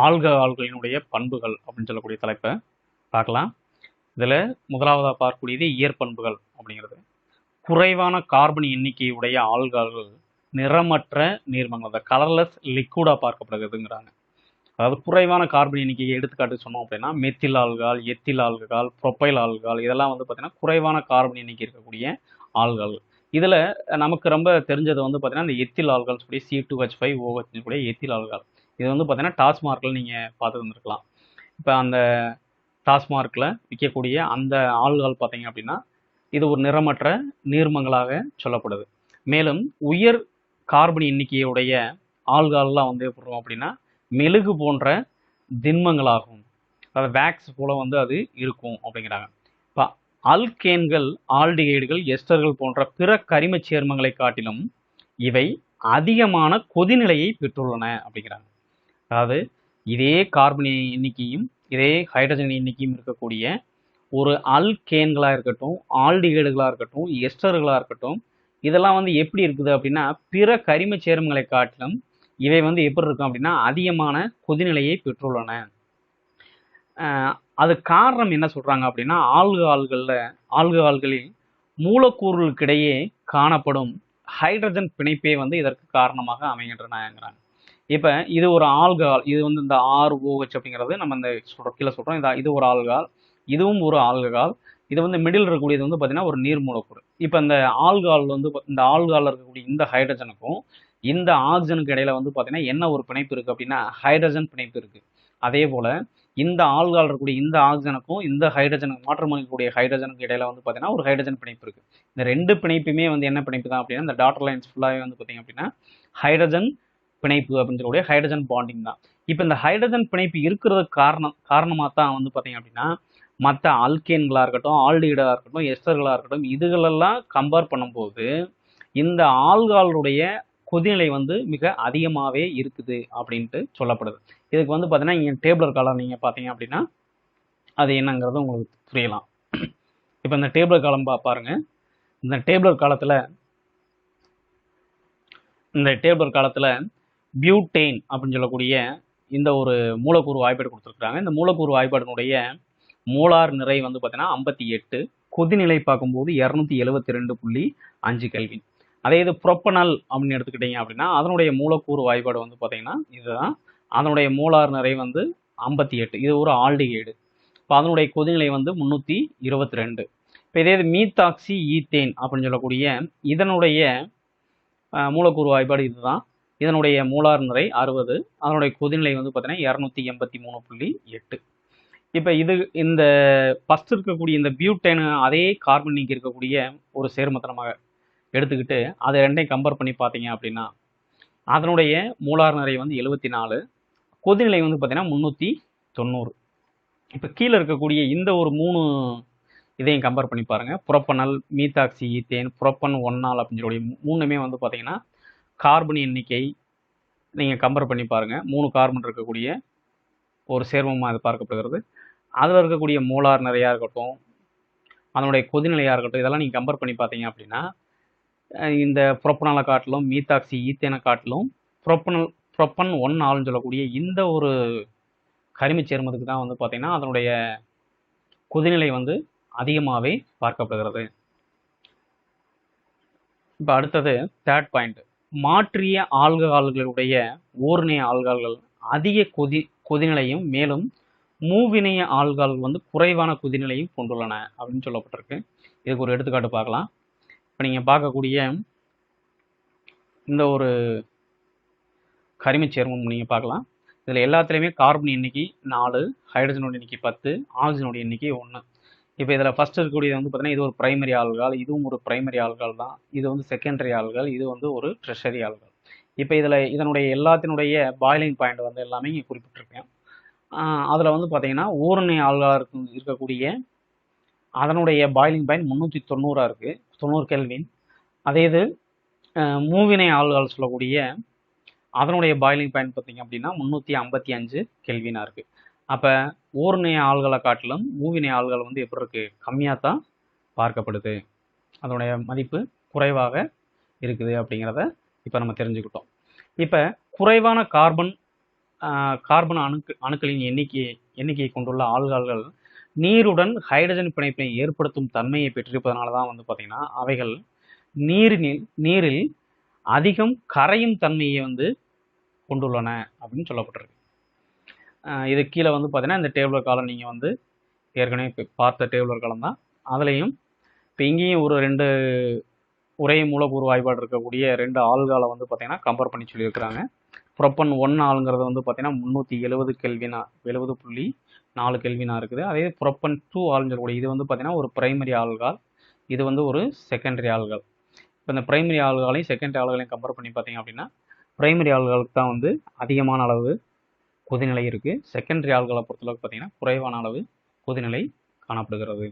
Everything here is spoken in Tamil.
ஆல்கஹால்களினுடைய பண்புகள் அப்படின்னு சொல்லக்கூடிய தலைப்பை பார்க்கலாம். இதில் முதலாவதாக பார்க்கக்கூடியது இயற்பண்புகள் அப்படிங்கிறது. குறைவான கார்பன் எண்ணிக்கையுடைய ஆல்கஹால்கள் நிறமற்ற நீர்மங்கள், அந்த கலர்லெஸ் லிக்விடாக பார்க்கப்படுகிறதுங்கிறாங்க. அதாவது குறைவான கார்பன் எண்ணிக்கையை எடுத்துக்காட்டு சொன்னோம் அப்படின்னா methyl alcohol, ethyl alcohol, profile alcohol, இதெல்லாம் வந்து பார்த்தீங்கன்னா குறைவான கார்பன் எண்ணிக்கை இருக்கக்கூடிய ஆல்கஹால். இதில் நமக்கு ரொம்ப தெரிஞ்சது வந்து பார்த்தீங்கன்னா இந்த எத்தில் ஆல்கஹால் சொல்லி C2H5OH கூடிய எத்தில் ஆல்கஹால். இது வந்து பார்த்தீங்கன்னா டாஸ்மார்க்கில் நீங்கள் பார்த்து இருந்திருக்கலாம். இப்போ அந்த டாஸ்மார்க்கில் விற்கக்கூடிய அந்த ஆல்கஹால் பார்த்தீங்க அப்படின்னா இது ஒரு நிறமற்ற நீர்மங்களாக சொல்லப்படுது. மேலும் உயர் கார்பன் எண்ணிக்கையுடைய ஆல்கஹால்லாம் வந்து எப்படி அப்படின்னா மெழுகு போன்ற திண்மங்களாகும், அதாவது வேக்ஸ் போல வந்து அது இருக்கும் அப்படிங்கிறாங்க. இப்போ அல்கேன்கள், ஆல்டிகைடுகள், எஸ்டர்கள் போன்ற பிற கரிம சேர்மங்களை காட்டிலும் இவை அதிகமான கொதிநிலையை பெற்றுள்ளன அப்படிங்கிறாங்க. அதாவது இதே கார்பன் எண்ணிக்கையும் இதே ஹைட்ரஜன் எண்ணிக்கையும் இருக்கக்கூடிய ஒரு அல்கேன்களாக இருக்கட்டும், ஆல்டிகைடுகளாக இருக்கட்டும், எஸ்டர்களாக இருக்கட்டும், இதெல்லாம் வந்து எப்படி இருக்குது அப்படின்னா பிற கரிம சேர்மங்களை காட்டிலும் இவை வந்து எப்படி இருக்கும் அப்படின்னா அதிகமான கொதிநிலையை பெற்றுள்ளன. அது காரணம் என்ன சொல்றாங்க அப்படின்னா ஆல்கஹால்களில் மூலக்கூறுகளுக்கிடையே காணப்படும் ஹைட்ரஜன் பிணைப்பே வந்து இதற்கு காரணமாக அமைகின்றனங்கிறாங்க. இப்போ இது ஒரு ஆல்கஹால், இது வந்து இந்த ROH அப்படிங்கிறது நம்ம இந்த கீழே சொல்கிறோம். இது ஒரு ஆல்கஹால், இதுவும் ஒரு ஆல்கஹால். இது வந்து மிடில் இருக்கக்கூடியது வந்து பார்த்தீங்கன்னா ஒரு நீர் மூலக்கூறு. இப்போ இந்த ஆல்கஹால் வந்து இந்த ஆல்கஹால் இருக்கக்கூடிய இந்த ஹைட்ரஜனுக்கும் இந்த ஆக்சிஜனுக்கு இடையில வந்து பார்த்தீங்கன்னா என்ன ஒரு பிணைப்பு இருக்குது அப்படின்னா ஹைட்ரஜன் பிணைப்பு இருக்குது. அதே போல் இந்த ஆல்கஹால் இருக்கக்கூடிய இந்த ஆக்சிஜனுக்கும் இந்த ஹைட்ரஜனுக்கு மாற்றமளிக்கக்கூடிய ஹைட்ரஜனுக்கு இடையில வந்து பார்த்தீங்கன்னா ஒரு ஹைட்ரஜன் பிணைப்பு இருக்குது. இந்த ரெண்டு பிணைப்புமே வந்து என்ன பிணைப்பு தான் அப்படின்னா இந்த டாட்டர் லைன்ஸ் ஃபுல்லாகவே வந்து பார்த்தீங்க அப்படின்னா ஹைட்ரஜன் பிணைப்பு அப்படின்னு சொல்லக்கூடிய ஹைட்ரஜன் பாண்டிங் தான். இப்போ இந்த ஹைட்ரஜன் பிணைப்பு இருக்கிறதுக்கு காரணமாக தான் வந்து பார்த்தீங்க அப்படின்னா மற்ற அல்கேன்களாக இருக்கட்டும், ஆல்டிகைடாக இருக்கட்டும், எஸ்டர்களாக இருக்கட்டும், இதுகளெல்லாம் கம்பேர் பண்ணும்போது இந்த ஆல்கஹாலுடைய கொதிநிலை வந்து மிக அதிகமாகவே இருக்குது அப்படின்ட்டு சொல்லப்படுது. இதுக்கு வந்து பார்த்தீங்கன்னா இங்கே டேபிளர் காலம் நீங்கள் பார்த்தீங்க அப்படின்னா அது என்னங்கிறது உங்களுக்கு புரியலாம். இப்போ இந்த டேபிளர் காலம் பாருங்க. இந்த டேபிளர் காலத்தில் பியூட்டேன் அப்படின்னு சொல்லக்கூடிய இந்த ஒரு மூலக்கூறு வாய்ப்பாடு கொடுத்துருக்குறாங்க. இந்த மூலக்கூறு வாய்ப்பாடினுடைய மோலார் நிறை வந்து பார்த்தீங்கன்னா 58, கொதிநிலை பார்க்கும்போது 272.5 கெல்வின். அதே இது புரோப்பனால் அப்படின்னு எடுத்துக்கிட்டீங்க அப்படின்னா அதனுடைய மூலக்கூறு வாய்ப்பாடு வந்து பார்த்தீங்கன்னா இதுதான். அதனுடைய மோலார் நிறை வந்து 58. இது ஒரு ஆல்டிகைடு. இப்போ அதனுடைய கொதிநிலை வந்து 322. இப்போ இதே இது மீத்தாக்சி ஈத்தேன் அப்படின்னு சொல்லக்கூடிய இதனுடைய மூலக்கூறு வாய்ப்பாடு இதுதான். இதனுடைய மோலார் நிறை 60, அதனுடைய கொதிநிலை வந்து பார்த்தீங்கன்னா 283.8. இப்போ இந்த ஃபஸ்ட் இருக்கக்கூடிய இந்த பியூட்டேன் அதே கார்பன் நீக்கி இருக்கக்கூடிய ஒரு சேர்மத்தை நம்ம எடுத்துக்கிட்டு அதை ரெண்டையும் கம்பேர் பண்ணி பார்த்தீங்க அப்படின்னா அதனுடைய மோலார் நிறை வந்து 74, கொதிநிலை வந்து பார்த்தீங்கன்னா 390. இப்போ கீழே இருக்கக்கூடிய இந்த ஒரு 3 இதையும் கம்பேர் பண்ணி பாருங்கள். புரோப்பனல், மீத்தாக்சி ஈத்தேன், புரோப்பன் 1 அப்படின்னு சொல்லி 3மே வந்து பார்த்தீங்கன்னா கார்பன் எண்ணிக்கை நீங்கள் கம்பேர் பண்ணி பாருங்கள். 3 கார்பன் இருக்கக்கூடிய ஒரு சேர்மமாக அது பார்க்கப்படுகிறது. அதில் இருக்கக்கூடிய மோலார் நிறையாக இருக்கட்டும், அதனுடைய கொதிநிலையாக இருக்கட்டும், இதெல்லாம் நீங்கள் கம்பேர் பண்ணி பார்த்தீங்க அப்படின்னா இந்த புரோப்பனாலை காட்டிலும் மீத்தாக்சி ஈத்தேனை காட்டிலும் புரோப்பன் 1 சொல்லக்கூடிய இந்த ஒரு கரிம சேர்மத்துக்கு தான் வந்து பார்த்தீங்கன்னா அதனுடைய கொதிநிலை வந்து அதிகமாகவே பார்க்கப்படுகிறது. இப்போ அடுத்தது தேர்ட் பாயிண்ட், மாற்றிய ஆல்கஹால்களுடைய ஓர்ணைய ஆல்கஹால்கள் அதிக கொதிநிலையும் மேலும் மூவினைய ஆல்கஹால்கள் வந்து குறைவான கொதிநிலையும் கொண்டுள்ளன அப்படின்னு சொல்லப்பட்டிருக்கு. இதுக்கு ஒரு எடுத்துக்காட்டு பார்க்கலாம். இப்போ நீங்கள் பார்க்கக்கூடிய இந்த ஒரு கரிம சேர்மம் நீங்கள் பார்க்கலாம். இதில் எல்லாத்துலேயுமே கார்பன் எண்ணிக்கை 4, ஹைட்ரஜனோட எண்ணிக்கை 10, ஆக்சிஜனோட எண்ணிக்கை 1. இப்போ இதில் ஃபஸ்ட் இருக்கக்கூடியது வந்து பார்த்தீங்கன்னா இது ஒரு பிரைமரி ஆல்கஹால், இதுவும் ஒரு பிரைமரி ஆல்கஹால் தான். இது வந்து செகண்டரி ஆல்கஹால், இது வந்து ஒரு ட்ரெஷரி ஆல்கஹால். இப்போ இதனுடைய எல்லாத்தினுடைய பாய்லிங் பாயிண்ட் வந்து எல்லாமே இங்கே குறிப்பிட்டிருக்கேன். அதில் வந்து பார்த்தீங்கன்னா ஓரணை ஆல்கஹால் இருக்கக்கூடிய அதனுடைய பாய்லிங் பாயிண்ட் 390 இருக்குது, 90 கெல்வின். அதே இது மூவினை ஆல்கஹால் சொல்லக்கூடிய அதனுடைய பாய்லிங் பாயிண்ட் பார்த்தீங்க அப்படின்னா 355 கெல்வினாக இருக்குது. அப்போ ஓர்ணைய ஆல்கஹாலை காட்டிலும் மூவினை ஆல்கஹால் வந்து எப்படி இருக்குது, கம்மியாக தான் பார்க்கப்படுது, அதனுடைய மதிப்பு குறைவாக இருக்குது அப்படிங்கிறத இப்போ நம்ம தெரிஞ்சுக்கிட்டோம். இப்போ குறைவான கார்பன் கார்பன் அணுக்களின் எண்ணிக்கையை கொண்டுள்ள ஆல்கஹால்கள் நீருடன் ஹைட்ரஜன் பிணைப்பை ஏற்படுத்தும் தன்மையை பெற்றிருப்பதனால தான் வந்து பார்த்தீங்கன்னா அவைகள் நீரில் அதிகம் கரையும் தன்மையை வந்து கொண்டுள்ளன அப்படின்னு சொல்லப்பட்டிருக்கு. இது கீழே வந்து பார்த்தீங்கன்னா இந்த டேபிளர் காலம் நீங்கள் வந்து ஏற்கனவே பார்த்த டேபிளர் காலம் தான். அதுலேயும் இப்போ இங்கேயும் ஒரு 2 ஒரே மூலக்கூறு வாய்ப்பாடு இருக்கக்கூடிய 2 ஆல்காலை வந்து பார்த்தீங்கன்னா கம்பேர் பண்ணி சொல்லியிருக்கிறாங்க. புரோப்பன் 1 ஆளுங்கிறது வந்து பார்த்தீங்கன்னா 370 கெல்வினா 70.4 கெல்வினா இருக்குது. அதே புரோப்பன் 2 ஆல்னு சொல்லக்கூடிய இது வந்து பார்த்தீங்கன்னா ஒரு பிரைமரி ஆல்கால், இது வந்து ஒரு செகண்டரி ஆல்கால். இப்போ இந்த பிரைமரி ஆல்காலையும் செகண்டரி ஆல்காலையும் கம்பேர் பண்ணி பார்த்தீங்க அப்படின்னா பிரைமரி ஆல்காலுக்கு தான் வந்து அதிகமான அளவு கொதிநிலை இருக்குது. செகண்டரி ஆல்காலை பொறுத்தளவுக்கு பார்த்தீங்கன்னா குறைவான அளவு கொதிநிலை காணப்படுகிறது.